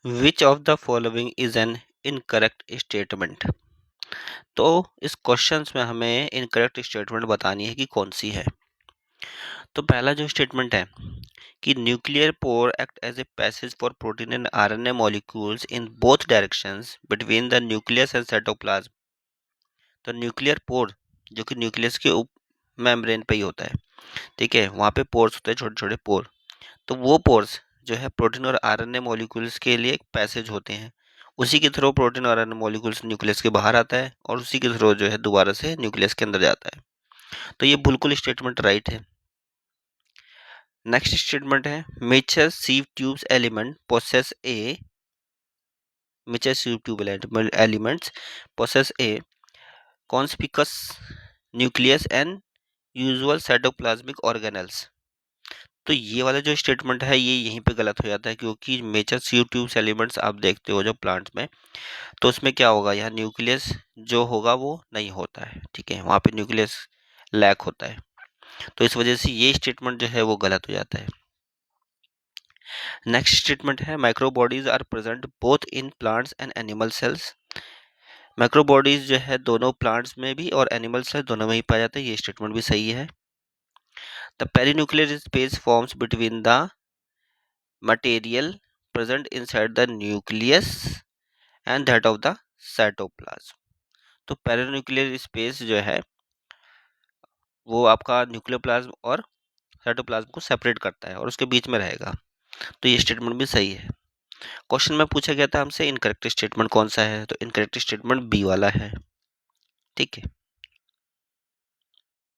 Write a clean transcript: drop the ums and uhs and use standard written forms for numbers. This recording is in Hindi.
Which of the following is an incorrect statement. तो इस क्वेश्चन में हमें इनकरेक्ट स्टेटमेंट बतानी है कि कौन सी है। तो पहला जो स्टेटमेंट है कि nuclear pore act as a passage for protein and RNA molecules in both directions between the nucleus and cytoplasm. तो न्यूक्लियर पोर जो कि न्यूक्लियस के उप मेम्ब्रेन पे ही होता है, ठीक है, वहाँ पे पोर्स होते हैं, छोटे छोटे पोर। तो वो पोर्स जो है प्रोटीन और आरएनए मॉलिक्यूल्स के लिए एक पैसेज होते हैं। उसी के थ्रू प्रोटीन और आरएनए मॉलिक्यूल्स न्यूक्लियस के बाहर आता है और उसी के थ्रू जो है दोबारा से न्यूक्लियस के अंदर जाता है। तो ये बिल्कुल स्टेटमेंट राइट है। नेक्स्ट स्टेटमेंट है mature sieve tubes element possess a mature sieve tube elements possess a conspicuous nucleus and usual cytoplasmic organelles. तो ये वाला जो स्टेटमेंट है ये यहीं पे गलत हो जाता है, क्योंकि मेजर सीओ ट्यूब्स एलिमेंट्स आप देखते हो जो प्लांट्स में, तो उसमें क्या होगा, यहाँ न्यूक्लियस जो होगा वो नहीं होता है, ठीक है, वहाँ पे न्यूक्लियस लैक होता है। तो इस वजह से ये स्टेटमेंट जो है वो गलत हो जाता है। नेक्स्ट स्टेटमेंट है microbodies are present both in plants and animal cells. Microbodies जो है दोनों प्लांट्स में भी और एनिमल सेल्स दोनों में ही पाया जाता है, ये स्टेटमेंट भी सही है। The perinuclear space forms between the material present inside the nucleus and that of the cytoplasm। तो पेरिन्यूक्लियर स्पेस जो है वो आपका न्यूक्लियोप्लाज्म और साइटोप्लाज्म को सेपरेट करता है और उसके बीच में रहेगा। तो ये स्टेटमेंट भी सही है। क्वेश्चन में पूछा गया था हमसे इनकरेक्ट स्टेटमेंट कौन सा है, तो इनकरेक्ट स्टेटमेंट बी वाला है, ठीक है।